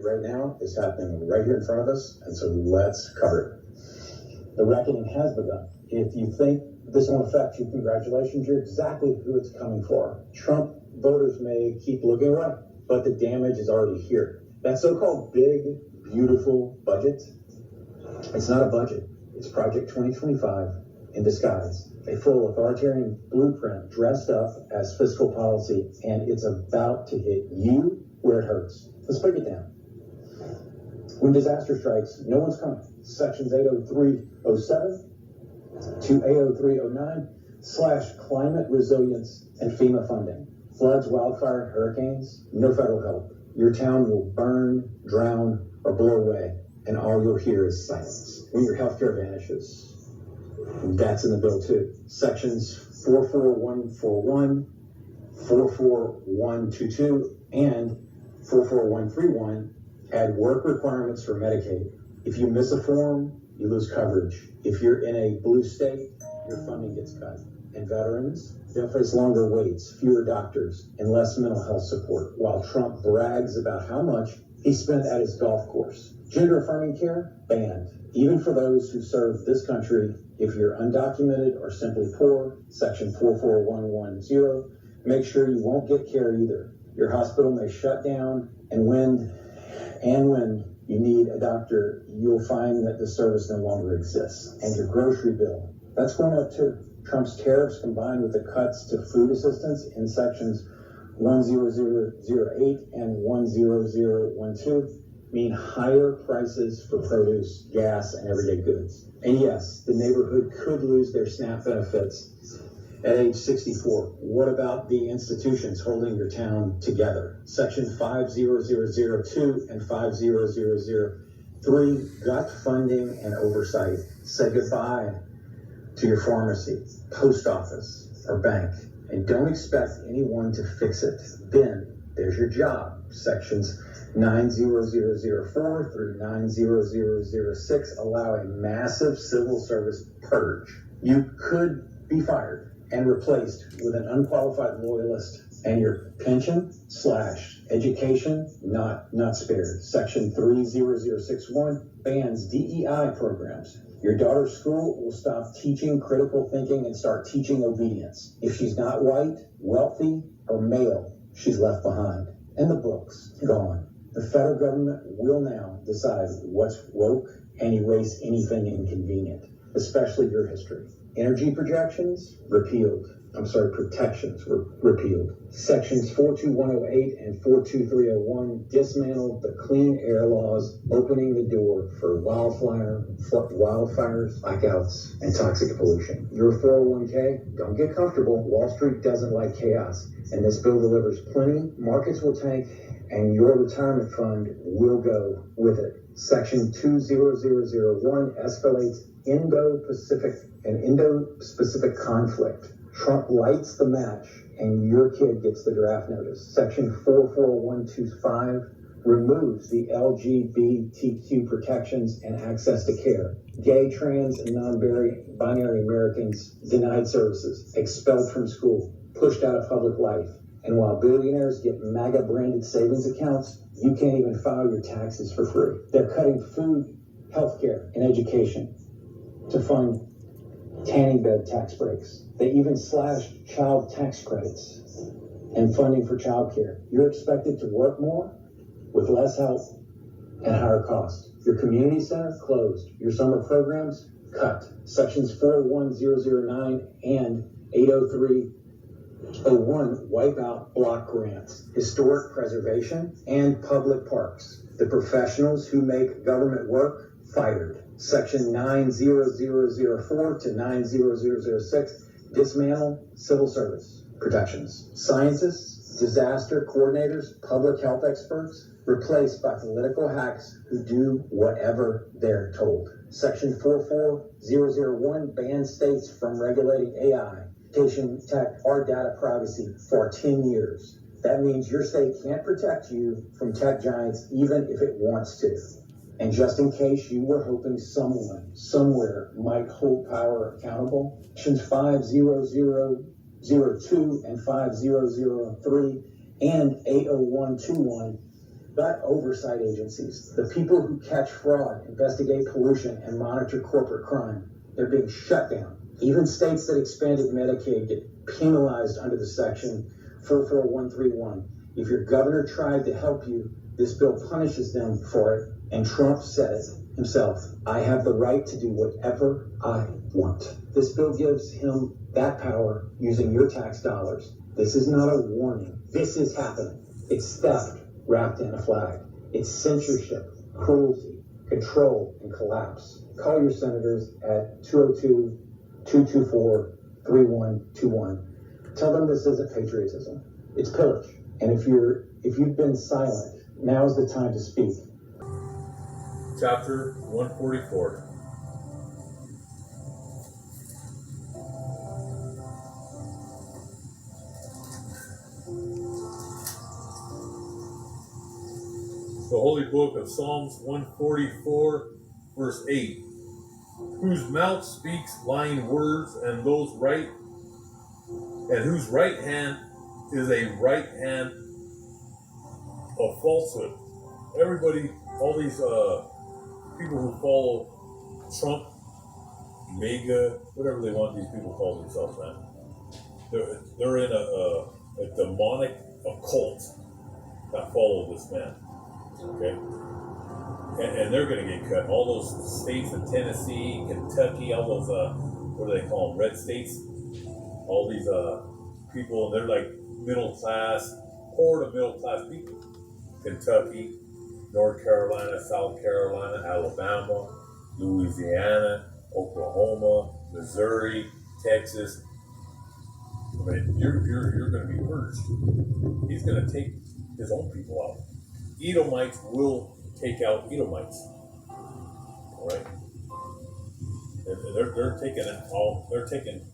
right now is happening right here in front of us, and so let's cover it. The reckoning has begun. If you think this won't affect you, congratulations, you're exactly who it's coming for. Trump voters may keep looking away, but the damage is already here. That so-called big, beautiful budget, it's not a budget. It's Project 2025 in disguise. A full authoritarian blueprint dressed up as fiscal policy, and it's about to hit you where it hurts. Let's break it down. When disaster strikes, no one's coming. Sections 80307 to 80309/climate resilience and FEMA funding. Floods, wildfire, hurricanes, no federal help. Your town will burn, drown, or blow away, and all you'll hear is silence. When your healthcare vanishes, that's in the bill too. Sections 44141, 44122, and 44131 add work requirements for Medicaid. If you miss a form, you lose coverage. If you're in a blue state, your funding gets cut. And veterans, they'll face longer waits, fewer doctors, and less mental health support, while Trump brags about how much he spent at his golf course. Gender-affirming care, banned. Even for those who serve this country, if you're undocumented or simply poor, Section 44110, make sure you won't get care either. Your hospital may shut down, and when you need a doctor, you'll find that the service no longer exists. And your grocery bill, that's going up too. Trump's tariffs combined with the cuts to food assistance in sections 10008 and 10012 mean higher prices for produce, gas, and everyday goods. And yes, the neighborhood could lose their SNAP benefits at age 64. What about the institutions holding your town together? Section 50002 and 50003, gut funding and oversight. Say goodbye to your pharmacy, post office, or bank, and don't expect anyone to fix it. Then there's your job. Sections 90004 through 90006 allow a massive civil service purge. You could be fired and replaced with an unqualified loyalist, and your pension/education not spared. Section 30061 bans DEI programs. Your daughter's school will stop teaching critical thinking and start teaching obedience. If she's not white, wealthy, or male, she's left behind. And the books, gone. The federal government will now decide what's woke and erase anything inconvenient, especially your history. Energy protections were repealed. Sections 42108 and 42301 dismantled the clean air laws, opening the door for wildfires, blackouts, and toxic pollution. Your 401k, don't get comfortable. Wall Street doesn't like chaos, and this bill delivers plenty. Markets will tank, and your retirement fund will go with it. Section 20001 escalates Indo-Pacific conflict. Trump lights the match, and your kid gets the draft notice. Section 44125 removes the LGBTQ protections and access to care. Gay, trans, and non-binary Americans denied services, expelled from school, pushed out of public life. And while billionaires get MAGA-branded savings accounts, you can't even file your taxes for free. They're cutting food, healthcare, and education to fund tanning bed tax breaks. They even slashed child tax credits and funding for childcare. You're expected to work more with less help and higher costs. Your community center closed. Your summer programs cut. Sections 41009 and 80301 wipe out block grants, historic preservation, and public parks. The professionals who make government work fired. Section 90004 to 90006 dismantle civil service protections. Scientists, disaster coordinators, public health experts replaced by political hacks who do whatever they're told. Section 44001 bans states from regulating AI, education, tech, or data privacy for 10 years. That means your state can't protect you from tech giants even if it wants to. And just in case you were hoping someone, somewhere, might hold power accountable, Sections 50002 and 5003 and 80121, But oversight agencies, the people who catch fraud, investigate pollution, and monitor corporate crime, they're being shut down. Even states that expanded Medicaid get penalized under the section 44131. If your governor tried to help you, this bill punishes them for it, and Trump said it himself. I have the right to do whatever I want. This bill gives him that power using your tax dollars. This is not a warning. This is happening. It's theft wrapped in a flag. It's censorship, cruelty, control, and collapse. Call your senators at 202-224-3121. Tell them this isn't patriotism. It's pillage. And if you've been silent, now's the time to speak. Chapter 144. The Holy Book of Psalms 144, verse 8. Whose mouth speaks lying words, and whose right hand is a right hand of falsehood. Everybody, all these people who follow Trump, MAGA, whatever they want these people call themselves, man. They're in a demonic occult that follow this man. Okay? And they're going to get cut. All those states in Tennessee, Kentucky, all those, what do they call them, red states? All these people, and they're like middle class, poor to middle class people. Kentucky, North Carolina, South Carolina, Alabama, Louisiana, Oklahoma, Missouri, Texas. I mean, you're going to be purged. He's going to take his own people out. Edomites will take out Edomites. All right, and they're taking it all. They're taking.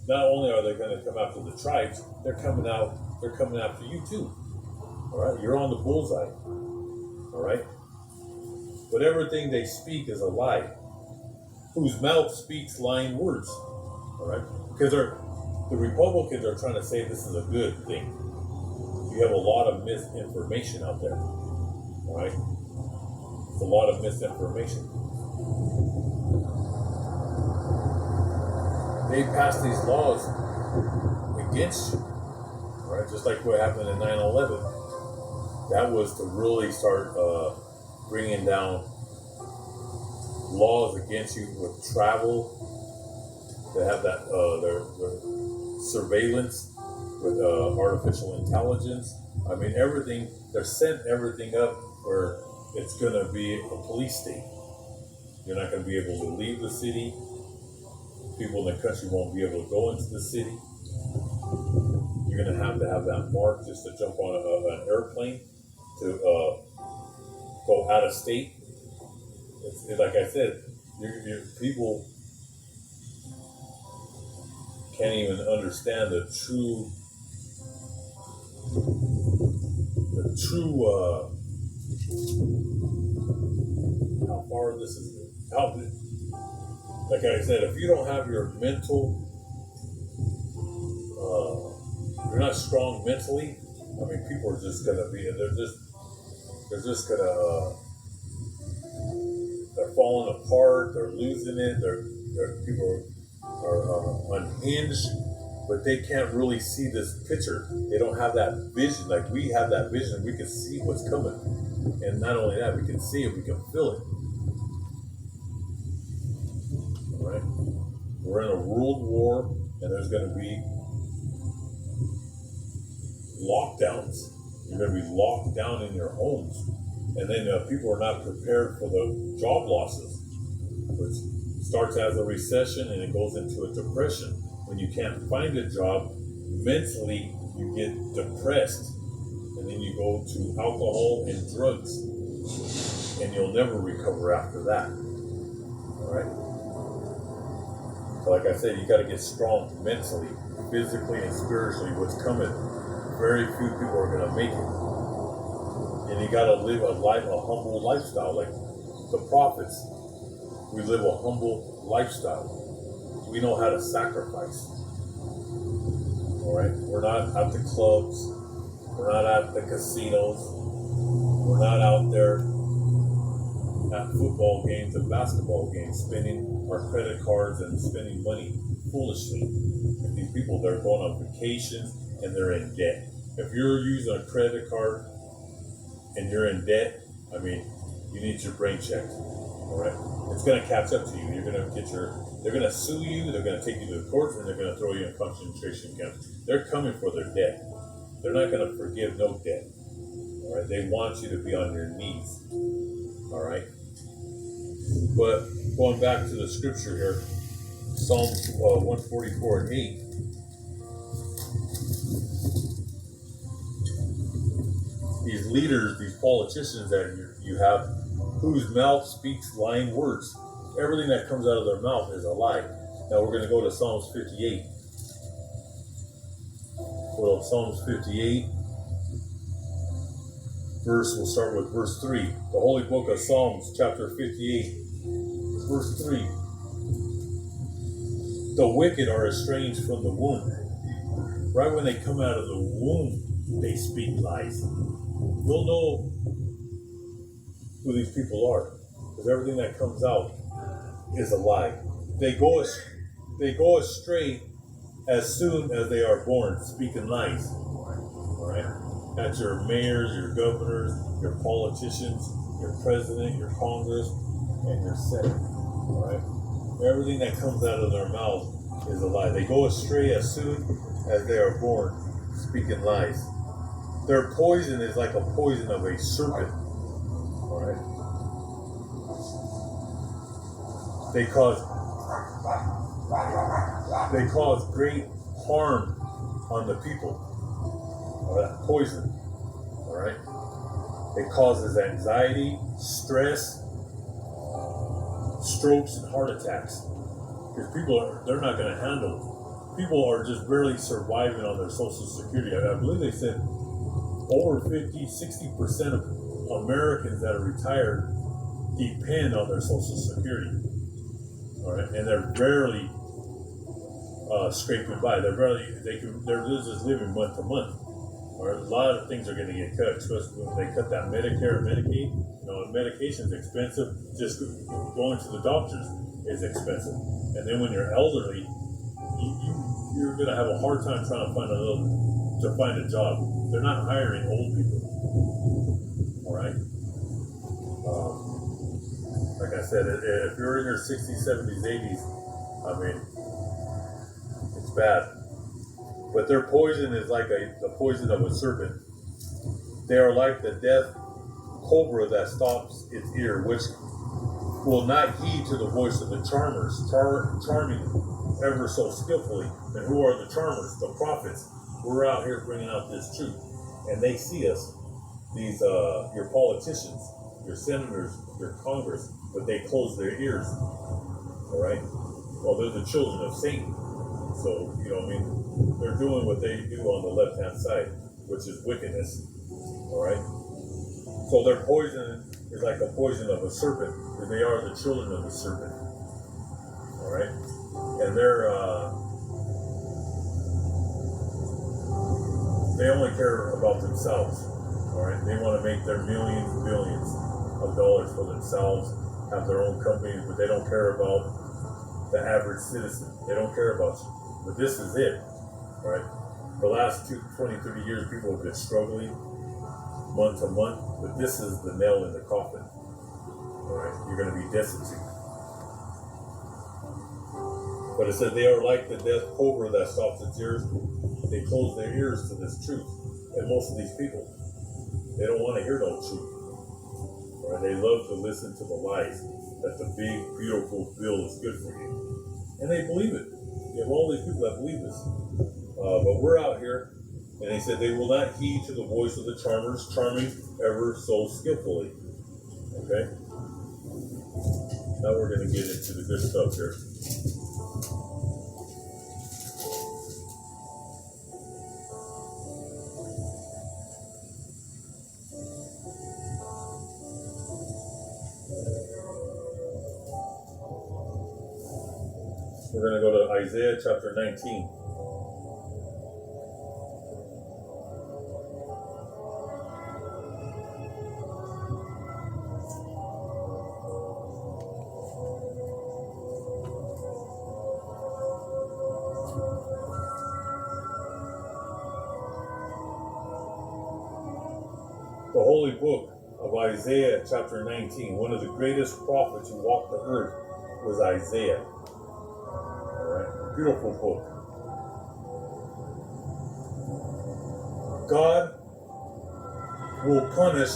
Not only are they going to come after the tribes, they're coming after you too. All right, you're on the bullseye. All right, but everything they speak is a lie. Whose mouth speaks lying words. All right, because the Republicans are trying to say this is a good thing. You have a lot of misinformation out there. All right, it's a lot of misinformation. They passed these laws against you, right? Just like what happened in 9/11. That was to really start bringing down laws against you with travel. They have that their surveillance with artificial intelligence. I mean, everything. They're setting everything up where it's going to be a police state. You're not going to be able to leave the city. People in the country won't be able to go into the city. You're going to have that mark just to jump on an airplane to go out of state. It's like I said, your people can't even understand the true how far this is. Like I said, if you don't have your mental, you're not strong mentally. I mean, people are just gonna be. They're just gonna. They're falling apart. They're losing it. People are unhinged, but they can't really see this picture. They don't have that vision. Like we have that vision. We can see what's coming, and not only that, we can see it. We can feel it. All right. We're in a world war, and there's going to be lockdowns. You're going to be locked down in your homes. And then people are not prepared for the job losses, which starts as a recession and it goes into a depression. When you can't find a job, mentally you get depressed. And then you go to alcohol and drugs. And you'll never recover after that. All right? So like I said, you got to get strong mentally, physically, and spiritually. What's coming, very few people are going to make it. And you got to live a humble lifestyle. Like the prophets, we live a humble lifestyle. We know how to sacrifice. All right? We're not at the clubs. We're not at the casinos. We're not out there at football games and basketball games spending our credit cards and spending money foolishly. And these people, they're going on vacations and they're in debt. If you're using a credit card and you're in debt, I mean, you need your brain checked. All right, it's going to catch up to you. You're going to they're going to sue you. They're going to take you to the courts, and they're going to throw you in concentration camps. They're coming for their debt. They're not going to forgive no debt. All right, they want you to be on your knees. All right, but going back to the scripture here, Psalms 144 and 8. These leaders, these politicians that you have, whose mouth speaks lying words. Everything that comes out of their mouth is a lie. Now we're going to go to Psalms 58. Well, Psalms 58, we'll start with verse 3. The Holy Book of Psalms, chapter 58, verse 3. The wicked are estranged from the womb. Right when they come out of the womb, they speak lies. You'll know who these people are, because everything that comes out is a lie. They go astray as soon as they are born, speaking lies. All right, that's your mayors, your governors, your politicians, your president, your Congress, and your Senate. All right, everything that comes out of their mouth is a lie. They go astray as soon as they are born, speaking lies. Their poison is like a poison of a serpent. All right. They cause great harm on the people. Or that poison. All right. It causes anxiety, stress, strokes, and heart attacks. Because they're not going to handle it. People are just barely surviving on their Social Security. I believe they said over 50-60% of Americans that are retired depend on their Social Security. All right, and they're barely scraping by. They're just living month to month. All right, a lot of things are going to get cut, especially when they cut that Medicare and Medicaid. Medication's expensive. Just going to the doctors is expensive, and then when you're elderly, you're going to have a hard time trying to find a job. They're not hiring old people. All right. Like I said, if you're in your 60s, 70s, 80s, I mean, it's bad. But their poison is like the poison of a serpent. They are like the death cobra that stops its ear, which will not heed to the voice of the charmers, charming ever so skillfully. And who are the charmers? The prophets. We're out here bringing out this truth. And they see us, these your politicians, your senators, your Congress, but they close their ears. All right? Well, they're the children of Satan. So, they're doing what they do on the left-hand side, which is wickedness. All right? So their poison is like the poison of a serpent, because they are the children of the serpent. All right? And they only care about themselves. All right? They want to make their millions and billions of dollars for themselves, have their own companies, but they don't care about the average citizen. They don't care about you. But this is it. All right? The last 20, 30 years, people have been struggling month to month, but this is the nail in the coffin. All right? You're going to be destitute. But it said they are like the death cobra that stops its ears. They close their ears to this truth. And most of these people, they don't want to hear no truth. All right? They love to listen to the lies that the big, beautiful bill is good for you. And they believe it. You have all these people that believe this. But we're out here, and they said they will not heed to the voice of the charmers, charming ever so skillfully. Okay? Now we're going to get into the good stuff here. We're going to go to Isaiah chapter 19. the holy book of Isaiah chapter 19. One of the greatest prophets who walked the earth was Isaiah. All right, beautiful book. God will punish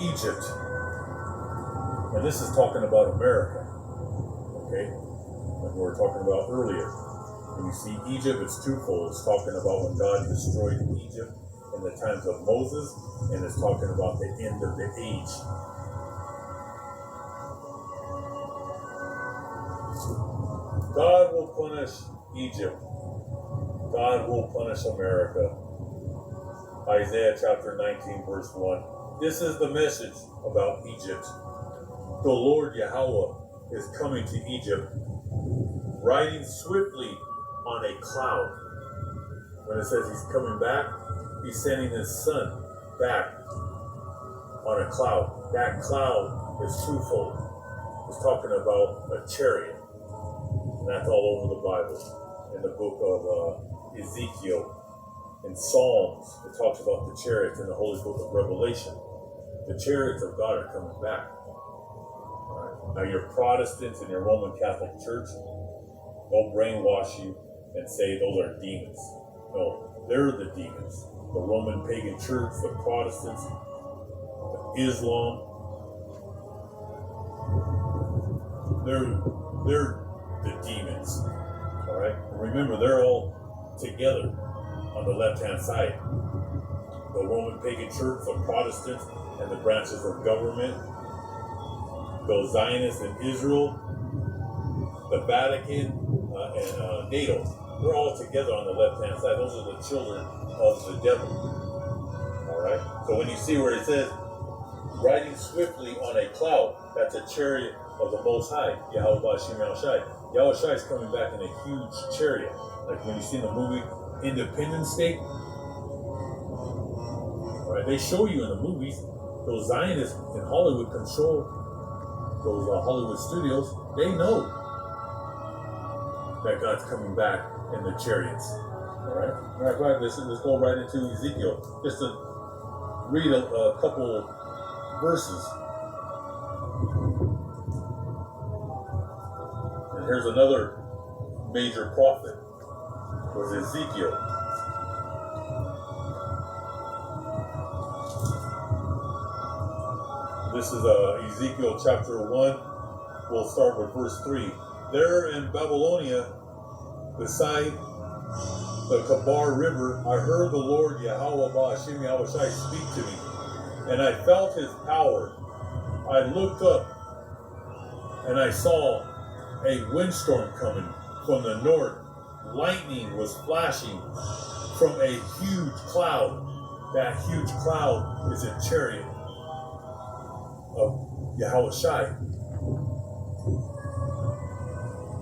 Egypt. And this is talking about America. Okay? Like we were talking about earlier. When you see Egypt, it's twofold. It's talking about when God destroyed Egypt in the times of Moses, and it's talking about the end of the age. God will punish Egypt. God will punish America. Isaiah chapter 19, verse 1. This is the message about Egypt. The Lord Yahweh is coming to Egypt, riding swiftly on a cloud. When it says he's coming back, he's sending his son back on a cloud. That cloud is twofold. It's talking about a chariot. And that's all over the Bible. In the book of Ezekiel. In Psalms, it talks about the chariots. In the Holy Book of Revelation, the chariots of God are coming back. All right. Now, your Protestants and your Roman Catholic Church, don't brainwash you and say those are demons. No, they're the demons. The Roman pagan church, the Protestants, Islam, they're the demons. All right. Remember, they're all together on the left-hand side. The Roman pagan church, the Protestants, and the branches of government, those Zionists in Israel, the Vatican, and NATO. We're all together on the left-hand side. Those are the children of the devil. All right. So when you see where it says, riding swiftly on a cloud, that's a chariot of the Most High, Yahweh Bashim Yahushai. Yahushai is coming back in a huge chariot. Like when you see the movie Independence Day. All right. They show you in the movies, those Zionists in Hollywood control those Hollywood studios. They know that God's coming back in the chariots. All right. All right. Let's go right into Ezekiel. Just to read a couple verses. And here's another major prophet, was Ezekiel. This is Ezekiel chapter 1. We'll start with verse 3. There in Babylonia, beside the Kabar River, I heard the Lord Yahweh Ba'ashim Yahushai speak to me, and I felt his power. I looked up, and I saw a windstorm coming from the north. Lightning was flashing from a huge cloud. That huge cloud is a chariot of Yahushai.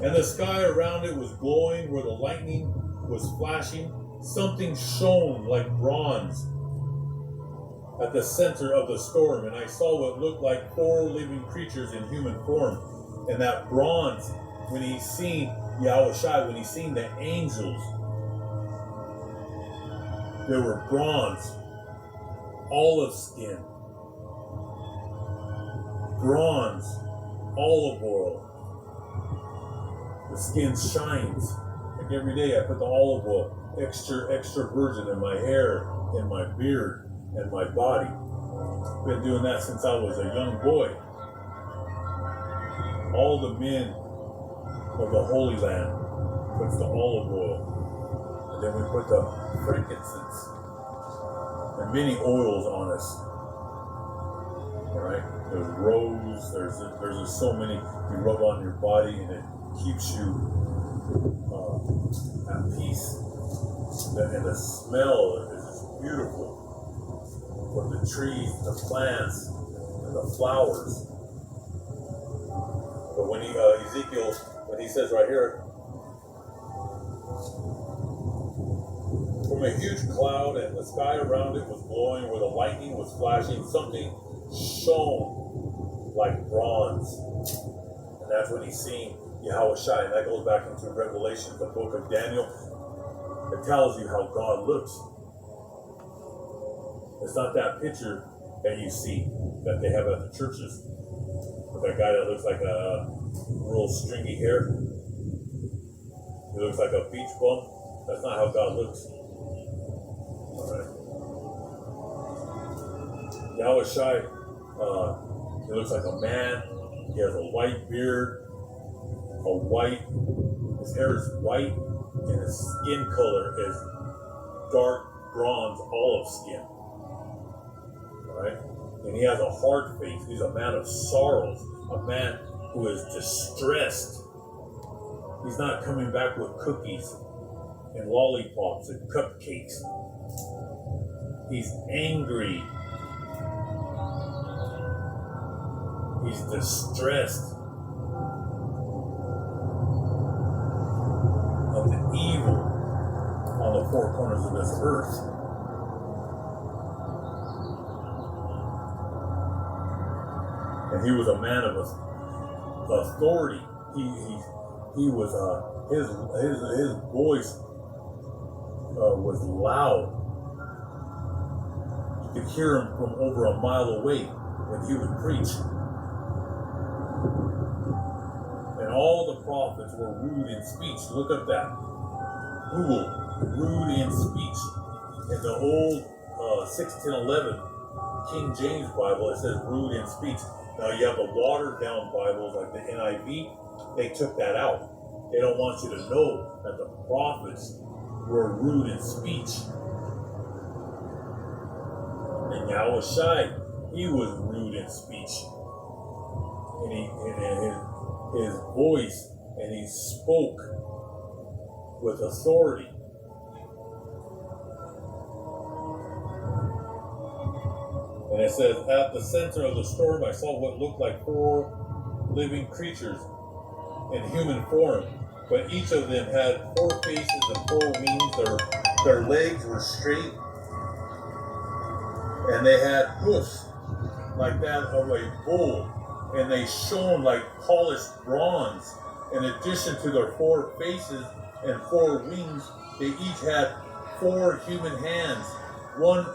And the sky around it was glowing where the lightning was flashing. Something shone like bronze at the center of the storm, and I saw what looked like 4 living creatures in human form. And that bronze, when he seen Yahushai, when he seen the angels, there were bronze, olive skin, bronze, olive oil. The skin shines. Like every day I put the olive oil, extra virgin in my hair, in my beard, and my body. Been doing that since I was a young boy. All the men of the Holy Land puts the olive oil. And then we put the frankincense and many oils on us. Alright? There's rose, there's so many you rub on your body and it keeps you at peace. And the smell is just beautiful. From the trees, the plants, and the flowers. But when Ezekiel, when he says right here, from a huge cloud and the sky around it was glowing where the lightning was flashing, something shone like bronze. And that's when he's seen Yahushai. And that goes back into Revelation, the book of Daniel. It tells you how God looks. It's not that picture that you see that they have at the churches. With that guy that looks like a real stringy hair. He looks like a beach bum. That's not how God looks. Alright. Yahweh Shai, he looks like a man. He has a white beard, his hair is white, and his skin color is dark bronze olive skin. Alright? And he has a hard face. He's a man of sorrows, a man who is distressed. He's not coming back with cookies and lollipops and cupcakes. He's angry. He's distressed of the evil on the four corners of this earth. And he was a man of authority. He was his voice was loud. You could hear him from over a mile away when he would preach. And all the prophets were rude in speech. Look at that. Google rude in speech. In the old 1611 King James Bible, it says rude in speech. Now you have the watered down Bibles like the NIV, they took that out. They don't want you to know that the prophets were rude in speech. And Yahweh Shai, he was rude in speech. And his voice, and he spoke with authority. And it says, at the center of the storm, I saw what looked like 4 living creatures in human form, but each of them had 4 faces and 4 wings. Their legs were straight, and they had hoofs like that of a bull, and they shone like polished bronze. In addition to their 4 faces and 4 wings, they each had 4 human hands, one